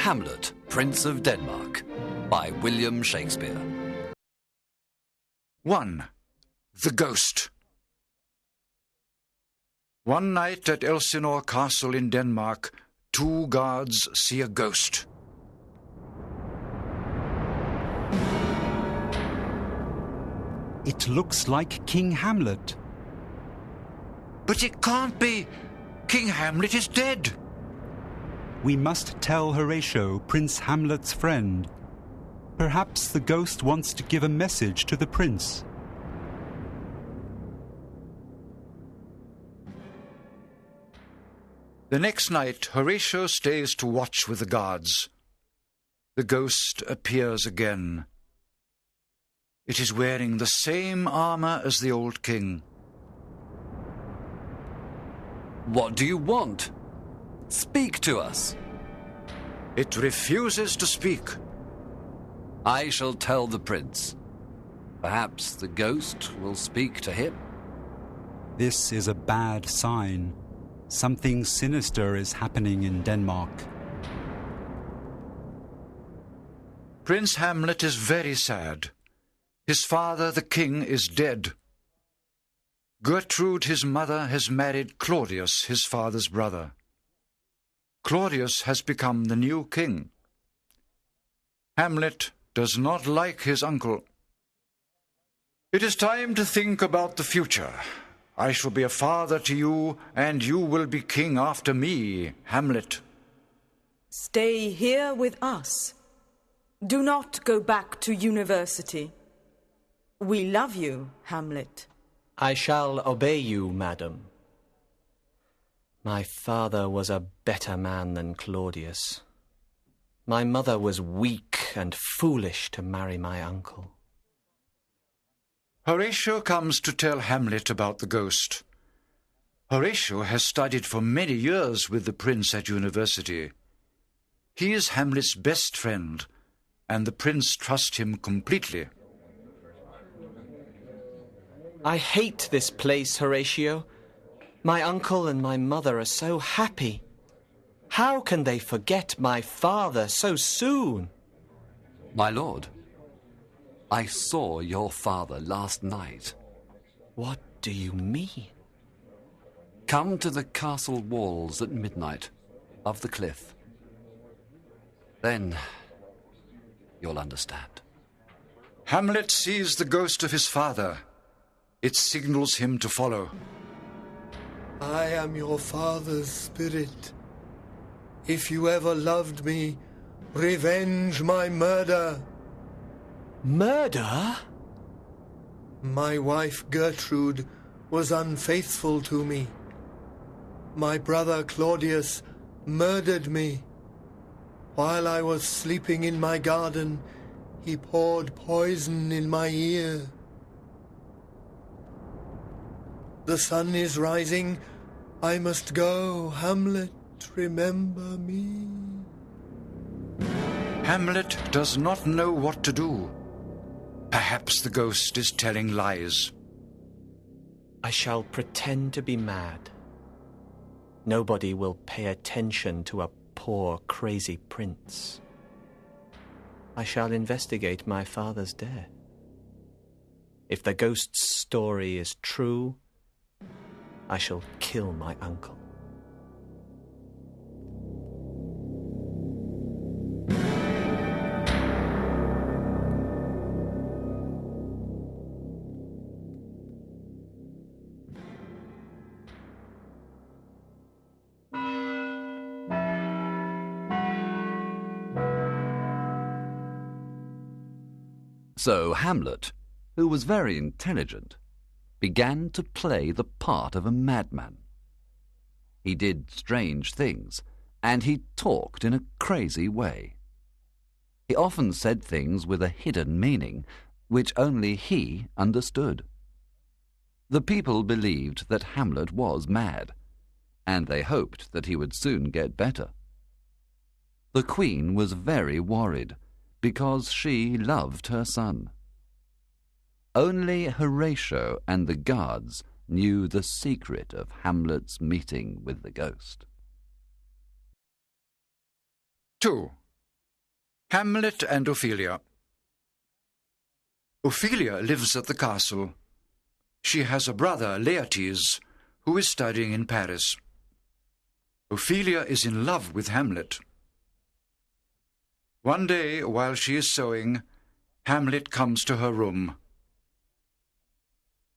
Hamlet, Prince of Denmark, by William Shakespeare. 1. The Ghost. One night at Elsinore Castle in Denmark, 2 guards see a ghost. It looks like King Hamlet. But it can't be! King Hamlet is dead! We must tell Horatio, Prince Hamlet's friend. Perhaps the ghost wants to give a message to the prince. The next night, Horatio stays to watch with the guards. The ghost appears again. It is wearing the same armor as the old king. What do you want? Speak to us. It refuses to speak. I shall tell the prince. Perhaps the ghost will speak to him. This is a bad sign. Something sinister is happening in Denmark. Prince Hamlet is very sad. His father, the king, is dead. Gertrude, his mother, has married Claudius, his father's brother. Claudius has become the new king. Hamlet does not like his uncle. It is time to think about the future. I shall be a father to you, and you will be king after me, Hamlet. Stay here with us. Do not go back to university. We love you, Hamlet. I shall obey you, madam. My father was a better man than Claudius. My mother was weak and foolish to marry my uncle. Horatio comes to tell Hamlet about the ghost. Horatio has studied for many years with the prince at university. He is Hamlet's best friend, and the prince trusts him completely. I hate this place, Horatio. My uncle and my mother are so happy. How can they forget my father so soon? My lord, I saw your father last night. What do you mean? Come to the castle walls at midnight, of the cliff. Then you'll understand. Hamlet sees the ghost of his father. It signals him to follow. I am your father's spirit. If you ever loved me, revenge my murder. Murder? My wife Gertrude was unfaithful to me. My brother Claudius murdered me. While I was sleeping in my garden, he poured poison in my ear. The sun is rising. I must go. Hamlet, remember me. Hamlet does not know what to do. Perhaps the ghost is telling lies. I shall pretend to be mad. Nobody will pay attention to a poor, crazy prince. I shall investigate my father's death. If the ghost's story is true, I shall kill my uncle. So Hamlet, who was very intelligent, began to play the part of a madman. He did strange things, and he talked in a crazy way. He often said things with a hidden meaning, which only he understood. The people believed that Hamlet was mad, and they hoped that he would soon get better. The queen was very worried, because she loved her son. Only Horatio and the guards knew the secret of Hamlet's meeting with the ghost. 2. Hamlet and Ophelia. Ophelia lives at the castle. She has a brother, Laertes, who is studying in Paris. Ophelia is in love with Hamlet. One day, while she is sewing, Hamlet comes to her room.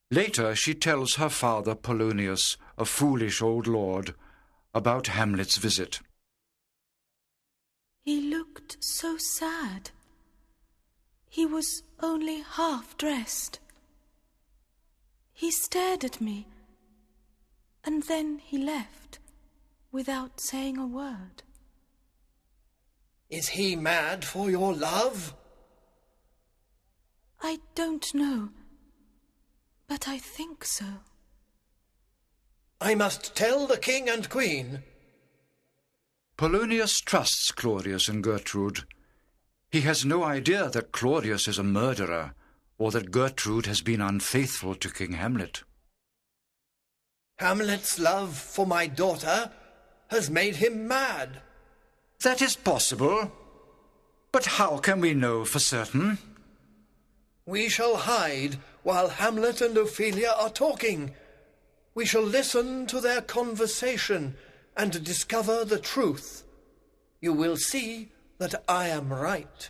Later, she tells her father, Polonius, a foolish old lord, about Hamlet's visit. He looked so sad. He was only half dressed. He stared at me, and then he left, without saying a word. Is he mad for your love? I don't know, but I think so. I must tell the king and queen. Polonius trusts Claudius and Gertrude. He has no idea that Claudius is a murderer, or that Gertrude has been unfaithful to King Hamlet. Hamlet's love for my daughter has made him mad. That is possible, but how can we know for certain? We shall hide while Hamlet and Ophelia are talking. We shall listen to their conversation and discover the truth. You will see that I am right.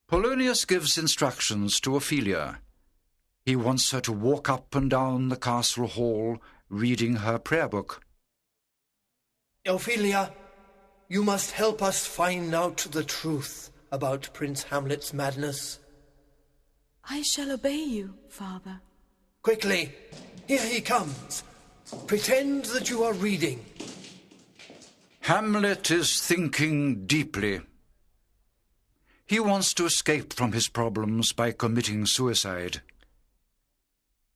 Polonius gives instructions to Ophelia. He wants her to walk up and down the castle hall, reading her prayer book. Ophelia, you must help us find out the truth about Prince Hamlet's madness. I shall obey you, Father. Quickly, here he comes. Pretend that you are reading. Hamlet is thinking deeply. He wants to escape from his problems by committing suicide.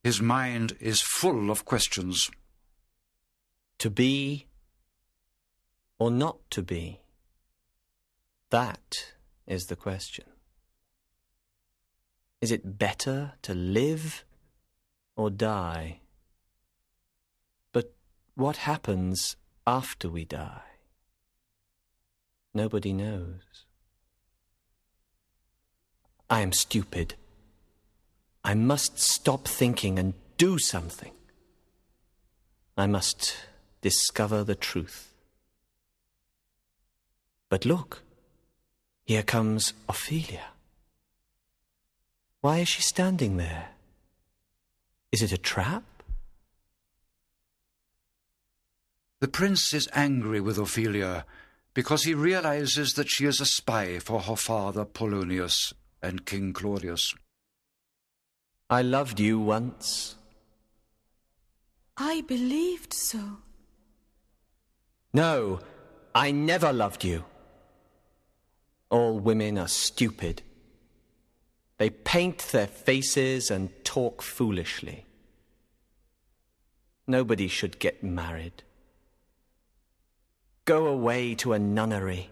His mind is full of questions. To be or not to be? That is the question. Is it better to live or die? But what happens after we die? Nobody knows. I am stupid. I must stop thinking and do something. I must discover the truth. But look, here comes Ophelia. Why is she standing there? Is it a trap? The prince is angry with Ophelia because he realizes that she is a spy for her father Polonius and King Claudius. I loved you once. I believed so. No, I never loved you. All women are stupid. They paint their faces and talk foolishly. Nobody should get married. Go away to a nunnery.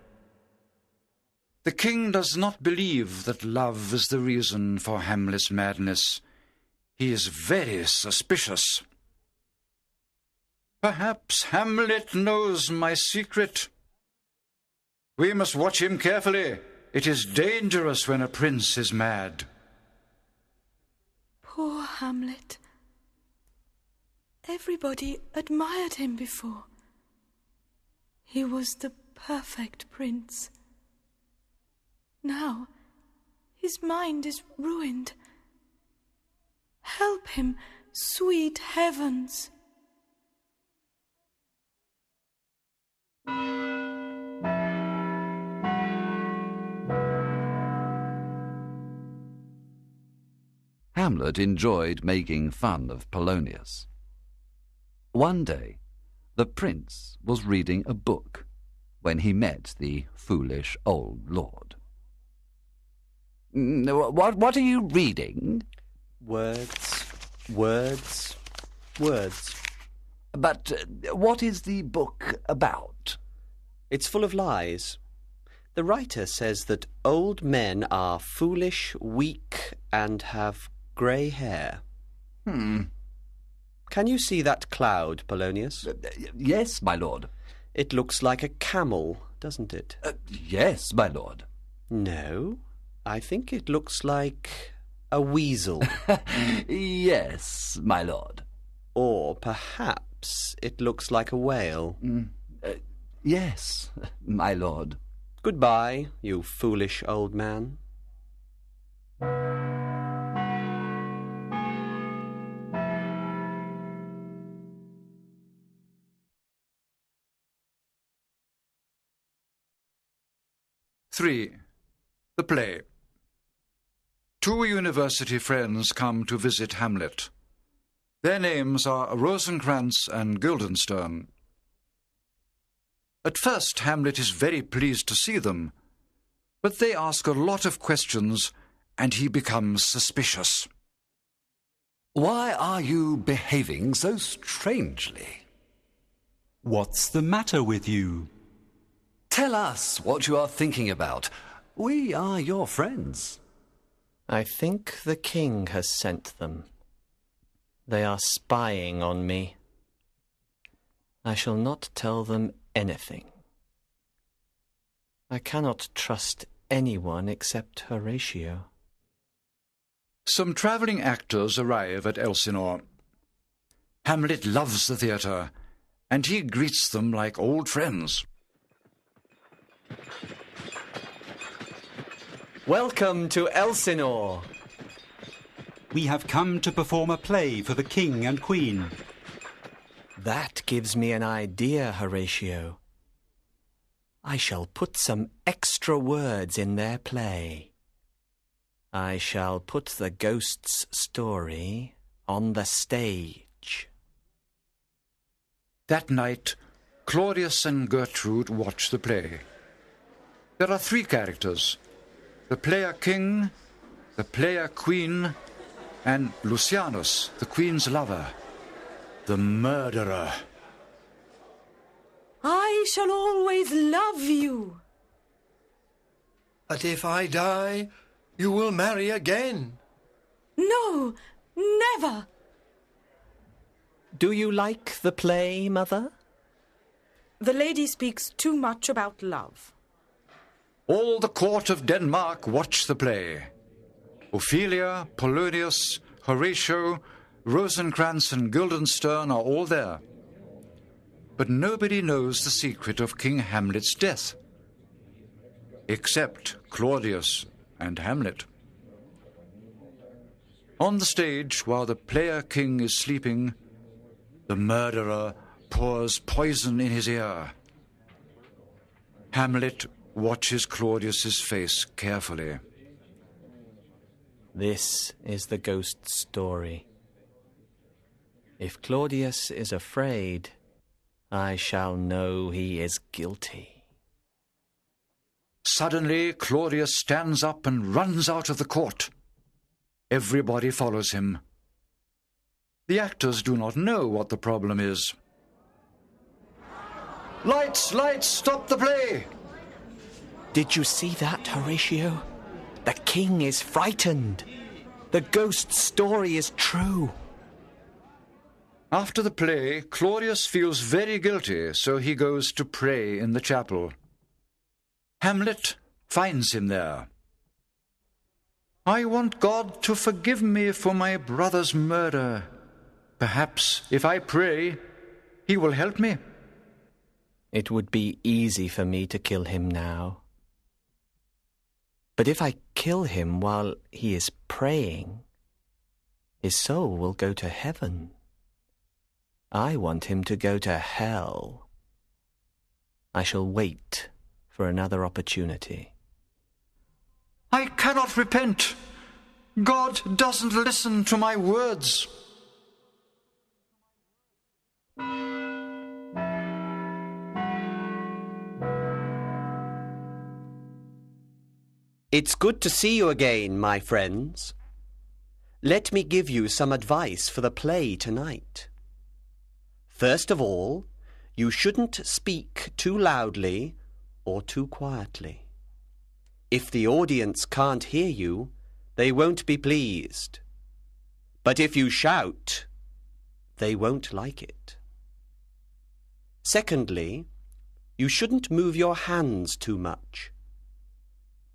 The king does not believe that love is the reason for Hamlet's madness. He is very suspicious. Perhaps Hamlet knows my secret. We must watch him carefully. It is dangerous when a prince is mad. Poor Hamlet. Everybody admired him before. He was the perfect prince. Now, his mind is ruined. Help him, sweet heavens. Hamlet enjoyed making fun of Polonius. One day, the prince was reading a book when he met the foolish old lord. What are you reading? Words, words, words. But what is the book about? It's full of lies. The writer says that old men are foolish, weak, and have grey hair. Can you see that cloud, Polonius? Yes, my lord. It looks like a camel, doesn't it? Yes, my lord. No, I think it looks like a weasel. Yes, my lord. Or perhaps it looks like a whale. Yes, my lord. Goodbye, you foolish old man. Three. The play. Two university friends come to visit Hamlet. Their names are Rosencrantz and Guildenstern. At first, Hamlet is very pleased to see them, but they ask a lot of questions, and he becomes suspicious. Why are you behaving so strangely? What's the matter with you? Tell us what you are thinking about. We are your friends. I think the king has sent them. They are spying on me. I shall not tell them anything. I cannot trust anyone except Horatio. Some travelling actors arrive at Elsinore. Hamlet loves the theatre, and he greets them like old friends. Welcome to Elsinore. We have come to perform a play for the king and queen. That gives me an idea, Horatio. I shall put some extra words in their play. I shall put the ghost's story on the stage. That night, Claudius and Gertrude watch the play. There are three characters: the player king, the player queen, and Lucianus, the queen's lover, the murderer. I shall always love you. But if I die, you will marry again. No, never. Do you like the play, Mother? The lady speaks too much about love. All the court of Denmark watch the play. Ophelia, Polonius, Horatio, Rosencrantz and Guildenstern are all there. But nobody knows the secret of King Hamlet's death, except Claudius and Hamlet. On the stage, while the player king is sleeping, the murderer pours poison in his ear. Hamlet watches Claudius's face carefully. This is the ghost's story. If Claudius is afraid, I shall know he is guilty. Suddenly, Claudius stands up and runs out of the court. Everybody follows him. The actors do not know what the problem is. Lights, lights, stop the play! Did you see that, Horatio? The king is frightened. The ghost's story is true. After the play, Claudius feels very guilty, so he goes to pray in the chapel. Hamlet finds him there. I want God to forgive me for my brother's murder. Perhaps if I pray, he will help me. It would be easy for me to kill him now. But if I kill him while he is praying, his soul will go to heaven. I want him to go to hell. I shall wait for another opportunity. I cannot repent. God doesn't listen to my words. It's good to see you again, my friends. Let me give you some advice for the play tonight. First of all, you shouldn't speak too loudly or too quietly. If the audience can't hear you, they won't be pleased. But if you shout, they won't like it. Secondly, you shouldn't move your hands too much.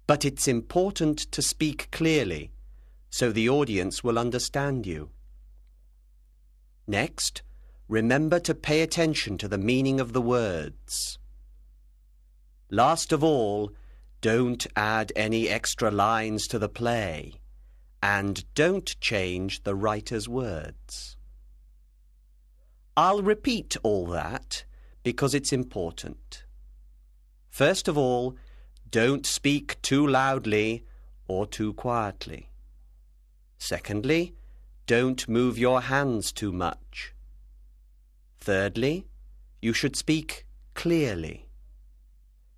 But it's important to speak clearly, so the audience will understand you. Next, remember to pay attention to the meaning of the words. Last of all, don't add any extra lines to the play, and don't change the writer's words. I'll repeat all that because it's important. First of all, don't speak too loudly or too quietly. Secondly, don't move your hands too much. Thirdly, you should speak clearly.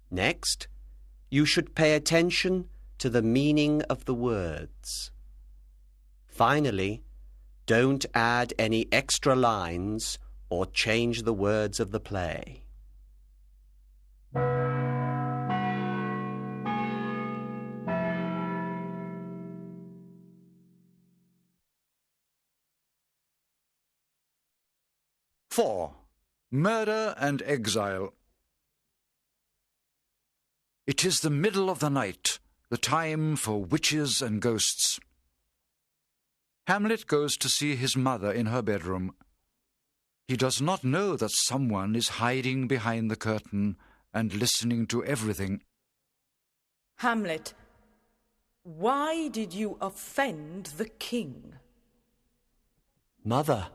Next, you should pay attention to the meaning of the words. Finally, don't add any extra lines or change the words of the play. Four. Murder and Exile. It is the middle of the night, the time for witches and ghosts. Hamlet goes to see his mother in her bedroom. He does not know that someone is hiding behind the curtain and listening to everything. Hamlet, why did you offend the king? Mother,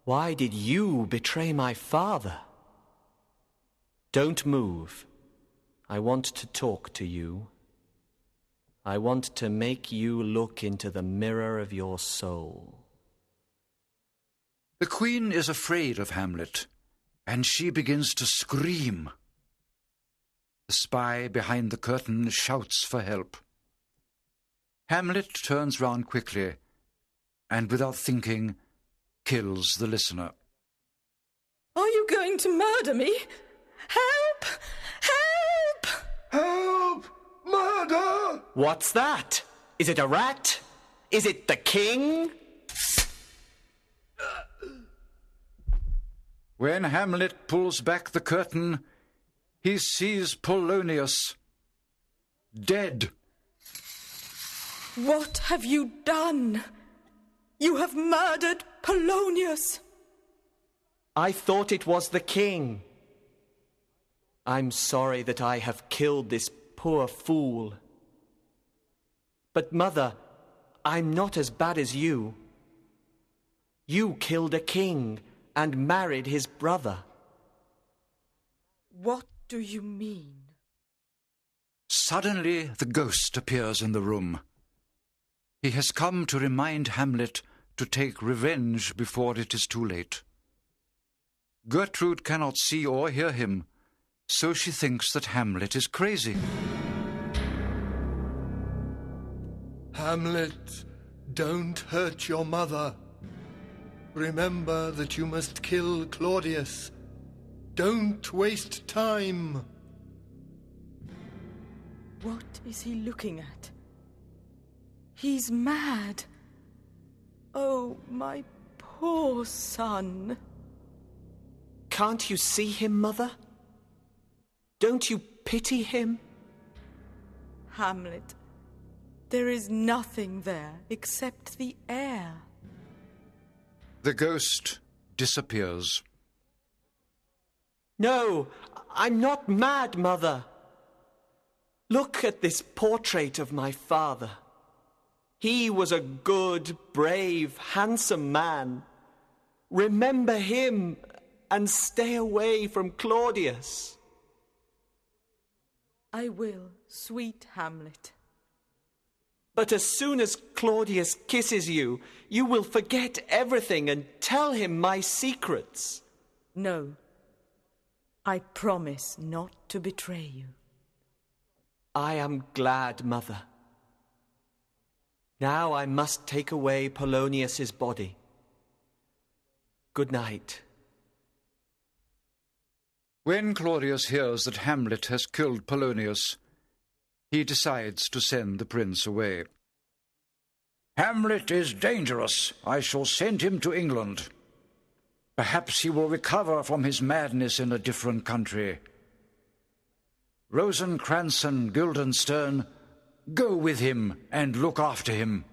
why did you betray my father? Don't move. I want to talk to you. I want to make you look into the mirror of your soul. The queen is afraid of Hamlet, and she begins to scream. The spy behind the curtain shouts for help. Hamlet turns round quickly, and without thinking, kills the listener. Are you going to murder me? Help! Help! Help! Murder! What's that? Is it a rat? Is it the king? When Hamlet pulls back the curtain, he sees Polonius dead. What have you done? You have murdered Polonius. I thought it was the king. I'm sorry that I have killed this poor fool. But, Mother, I'm not as bad as you. You killed a king and married his brother. What do you mean? Suddenly, the ghost appears in the room. He has come to remind Hamlet to take revenge before it is too late. Gertrude cannot see or hear him, so she thinks that Hamlet is crazy. Hamlet, don't hurt your mother. Remember that you must kill Claudius. Don't waste time. What is he looking at? He's mad. Oh, my poor son. Can't you see him, Mother? Don't you pity him? Hamlet, there is nothing there except the air. The ghost disappears. No, I'm not mad, Mother. Look at this portrait of my father. He was a good, brave, handsome man. Remember him and stay away from Claudius. I will, sweet Hamlet. But as soon as Claudius kisses you, you will forget everything and tell him my secrets. No, I promise not to betray you. I am glad, Mother. Now I must take away Polonius's body. Good night. When Claudius hears that Hamlet has killed Polonius, he decides to send the prince away. Hamlet is dangerous. I shall send him to England. Perhaps he will recover from his madness in a different country. Rosencrantz and Guildenstern, go with him and look after him.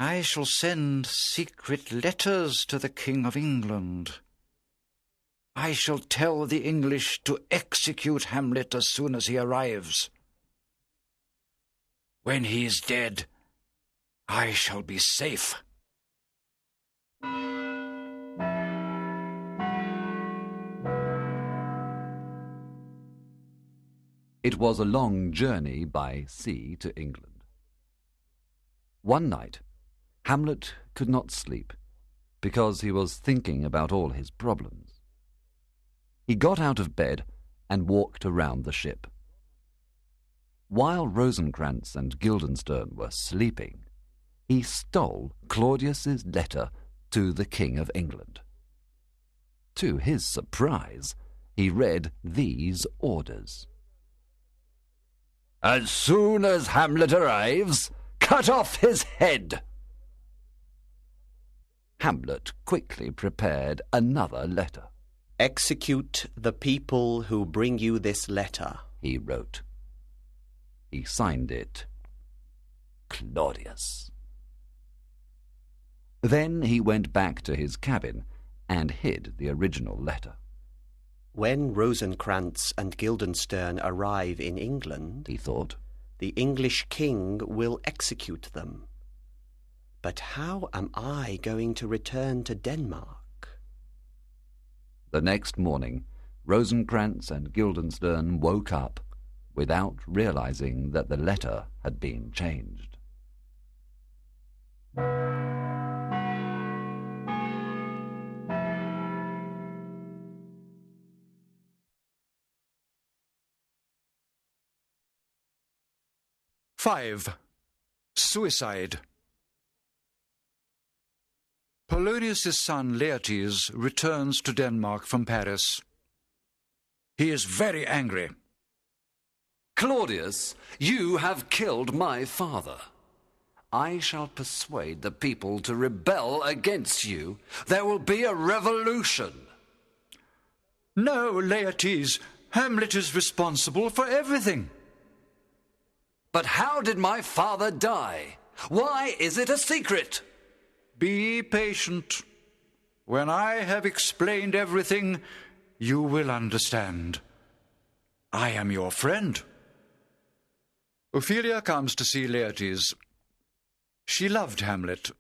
I shall send secret letters to the King of England. I shall tell the English to execute Hamlet as soon as he arrives. When he is dead, I shall be safe. It was a long journey by sea to England. One night, Hamlet could not sleep because he was thinking about all his problems. He got out of bed and walked around the ship. While Rosencrantz and Guildenstern were sleeping, he stole Claudius's letter to the King of England. To his surprise, he read these orders. "As soon as Hamlet arrives, cut off his head." Hamlet quickly prepared another letter. "Execute the people who bring you this letter," he wrote. He signed it, Claudius. Then he went back to his cabin and hid the original letter. "When Rosencrantz and Guildenstern arrive in England," he thought, "the English king will execute them. But how am I going to return to Denmark?" The next morning, Rosencrantz and Guildenstern woke up without realizing that the letter had been changed. Five. Suicide. Polonius' son Laertes returns to Denmark from Paris. He is very angry. "Claudius, you have killed my father. I shall persuade the people to rebel against you. There will be a revolution." No, Laertes, Hamlet is responsible for everything. "But how did my father die? Why is it a secret?" Be patient. When I have explained everything, you will understand. I am your friend. Ophelia comes to see Laertes. She loved Hamlet,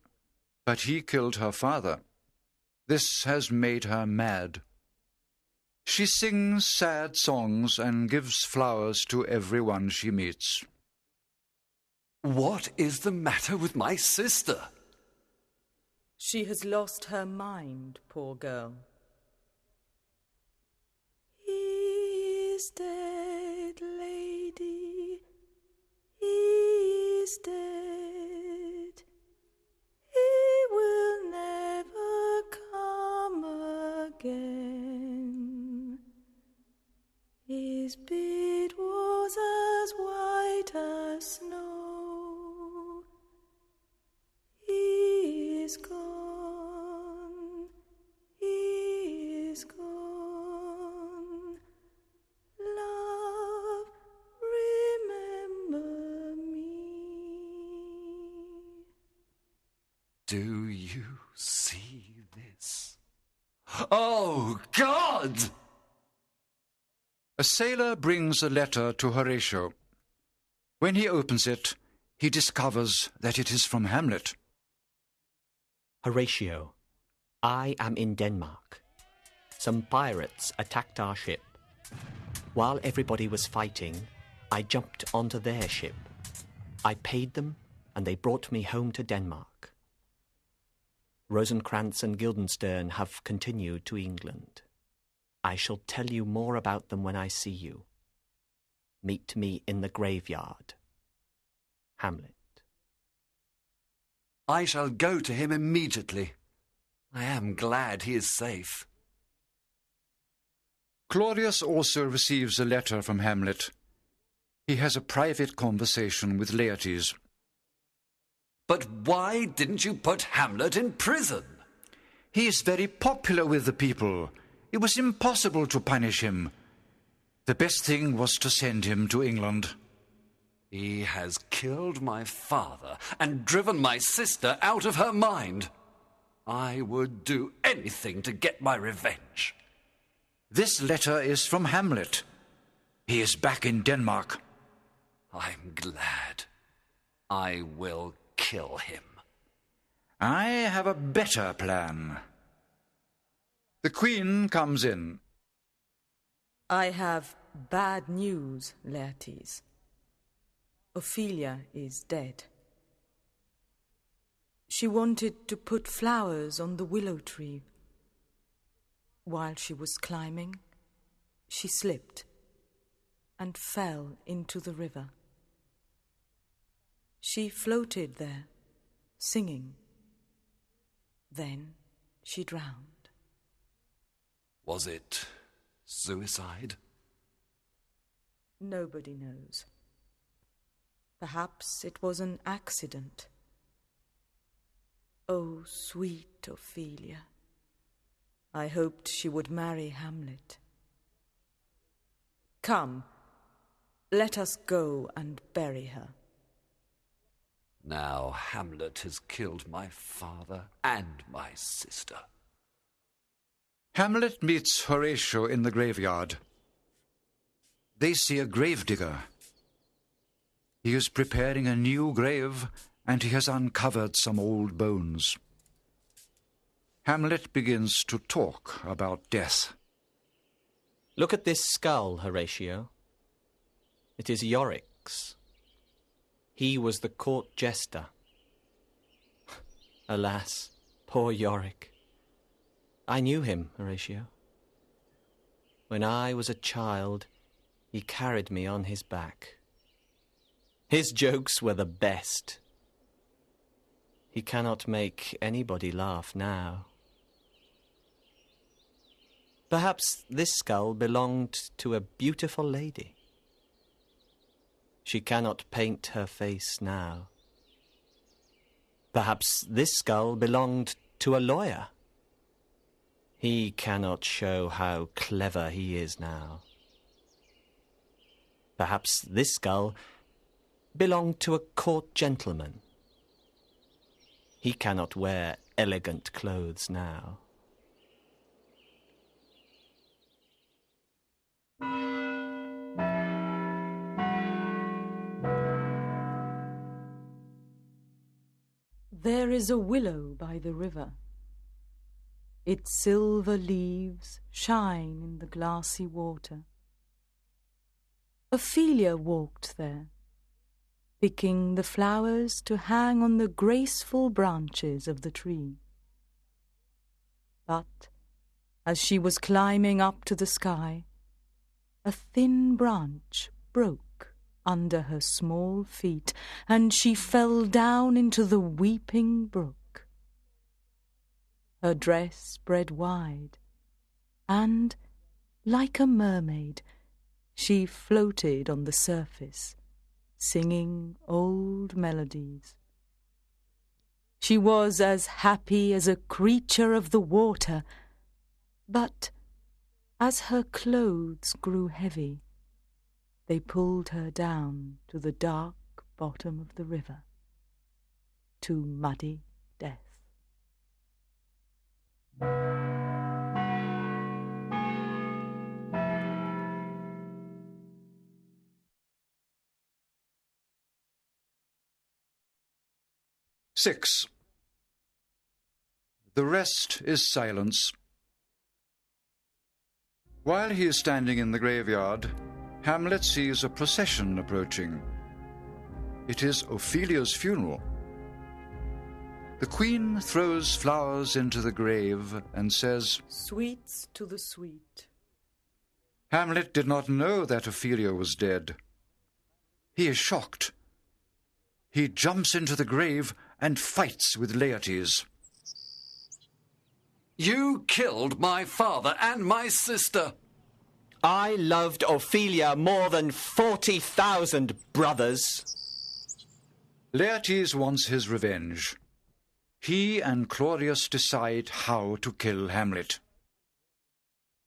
but he killed her father. This has made her mad. She sings sad songs and gives flowers to everyone she meets. "What is the matter with my sister?" She has lost her mind, poor girl. He is dead, lady. He is dead. He will never come again. His beard was as white as snow. He is gone. He is gone. Love, remember me. Do you see this? Oh, God! A sailor brings a letter to Horatio. When he opens it, he discovers that it is from Hamlet. Horatio, I am in Denmark. Some pirates attacked our ship. While everybody was fighting, I jumped onto their ship. I paid them, and they brought me home to Denmark. Rosencrantz and Guildenstern have continued to England. I shall tell you more about them when I see you. Meet me in the graveyard. Hamlet. I shall go to him immediately. I am glad he is safe. Claudius also receives a letter from Hamlet. He has a private conversation with Laertes. But why didn't you put Hamlet in prison? He is very popular with the people, It was impossible to punish him. The best thing was to send him to England. He has killed my father and driven my sister out of her mind. I would do anything to get my revenge. This letter is from Hamlet. He is back in Denmark. I'm glad. I will kill him. I have a better plan. The Queen comes in. I have bad news, Laertes. Ophelia is dead. She wanted to put flowers on the willow tree. While she was climbing, she slipped and fell into the river. She floated there, singing. Then she drowned. Was it suicide? Nobody knows. Perhaps it was an accident. Oh, sweet Ophelia. I hoped she would marry Hamlet. Come, let us go and bury her. Now Hamlet has killed my father and my sister. Hamlet meets Horatio in the graveyard. They see a gravedigger. He is preparing a new grave, and he has uncovered some old bones. Hamlet begins to talk about death. Look at this skull, Horatio. It is Yorick's. He was the court jester. Alas, poor Yorick. I knew him, Horatio. When I was a child, he carried me on his back. His jokes were the best. He cannot make anybody laugh now. Perhaps this skull belonged to a beautiful lady. She cannot paint her face now. Perhaps this skull belonged to a lawyer. He cannot show how clever he is now. Perhaps this skull belonged to a court gentleman. He cannot wear elegant clothes now. There is a willow by the river. Its silver leaves shine in the glassy water. Ophelia walked there, picking the flowers to hang on the graceful branches of the tree. But as she was climbing up to the sky, a thin branch broke under her small feet, and she fell down into the weeping brook. Her dress spread wide, and, like a mermaid, she floated on the surface, singing old melodies. She was as happy as a creature of the water, but as her clothes grew heavy, they pulled her down to the dark bottom of the river, to muddy death. Six. The rest is silence. While he is standing in the graveyard, Hamlet sees a procession approaching. It is Ophelia's funeral. The Queen throws flowers into the grave and says, "Sweets to the sweet." Hamlet did not know that Ophelia was dead. He is shocked. He jumps into the grave and fights with Laertes. You killed my father and my sister. I loved Ophelia more than 40,000 brothers. Laertes wants his revenge. He and Claudius decide how to kill Hamlet.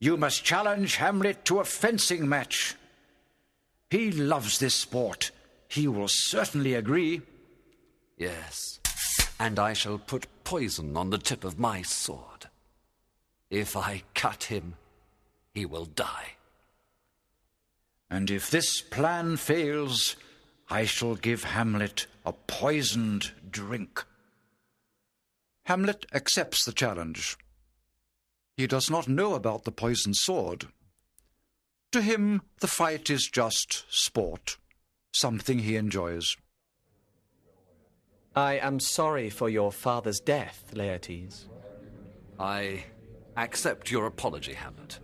You must challenge Hamlet to a fencing match. He loves this sport. He will certainly agree. Yes, and I shall put poison on the tip of my sword. If I cut him, he will die. And if this plan fails, I shall give Hamlet a poisoned drink. Hamlet accepts the challenge. He does not know about the poisoned sword. To him, the fight is just sport, something he enjoys. I am sorry for your father's death, Laertes. I accept your apology, Hamlet.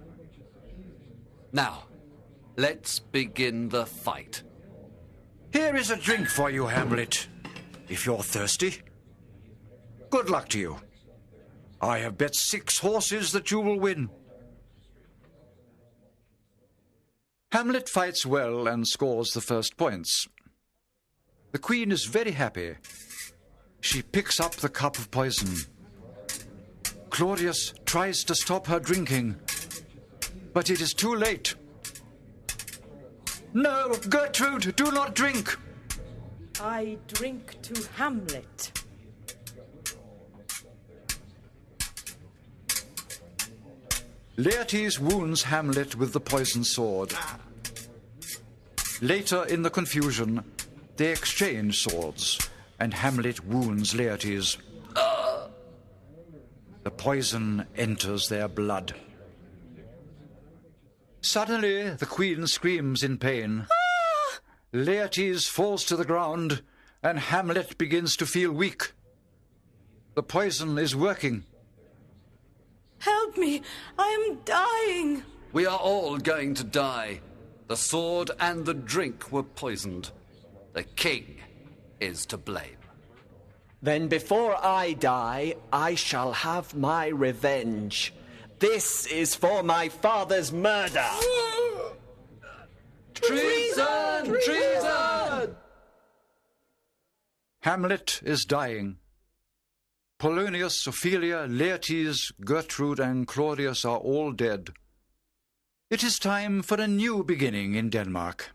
Now, let's begin the fight. Here is a drink for you, Hamlet, if you're thirsty. Good luck to you. I have bet 6 horses that you will win. Hamlet fights well and scores the first points. The queen is very happy. She picks up the cup of poison. Claudius tries to stop her drinking, but it is too late. No, Gertrude, do not drink! I drink to Hamlet. Laertes wounds Hamlet with the poisoned sword. Later in the confusion, they exchange swords, and Hamlet wounds Laertes. The poison enters their blood. Suddenly, the queen screams in pain. Laertes falls to the ground, and Hamlet begins to feel weak. The poison is working. Help me! I am dying! We are all going to die. The sword and the drink were poisoned. The king is to blame. Then before I die, I shall have my revenge. This is for my father's murder. Treason! Treason! Hamlet is dying. Polonius, Ophelia, Laertes, Gertrude, and Claudius are all dead. It is time for a new beginning in Denmark.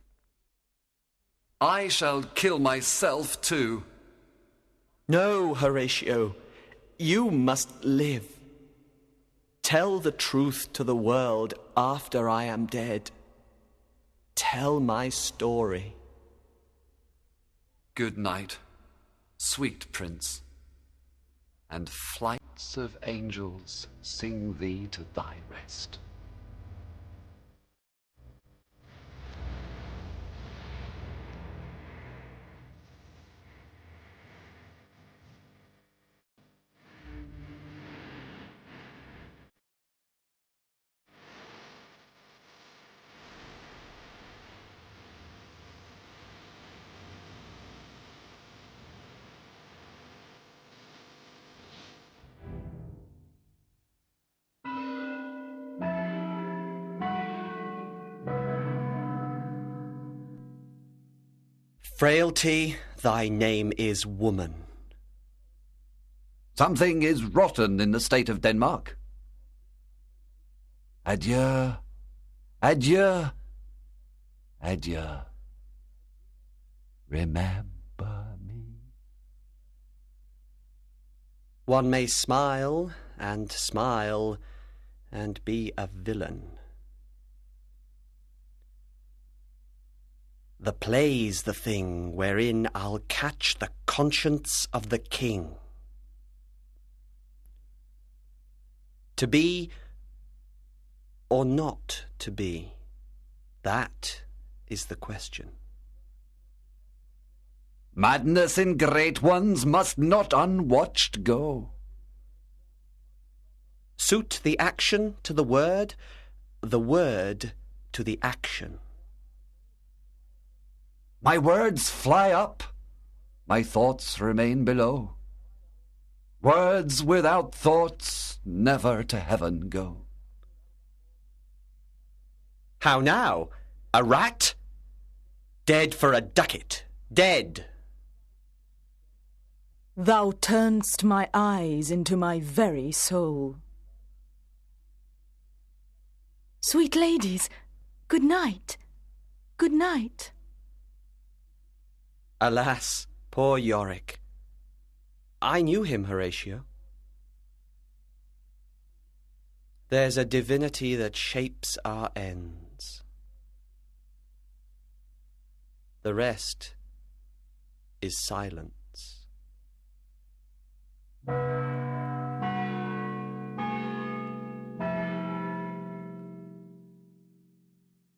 I shall kill myself too. No, Horatio. You must live. Tell the truth to the world after I am dead. Tell my story. Good night, sweet prince, and flights of angels sing thee to thy rest. Frailty, thy name is woman. Something is rotten in the state of Denmark. Adieu, adieu, adieu. Remember me. One may smile and be a villain. The play's the thing wherein I'll catch the conscience of the king. To be or not to be, that is the question. Madness in great ones must not unwatched go. Suit the action to the word to the action. My words fly up, my thoughts remain below. Words without thoughts never to heaven go. How now? A rat? Dead for a ducat. Dead. Thou turn'st my eyes into my very soul. Sweet ladies, good night. Good night. Alas, poor Yorick. I knew him, Horatio. There's a divinity that shapes our ends. The rest is silent.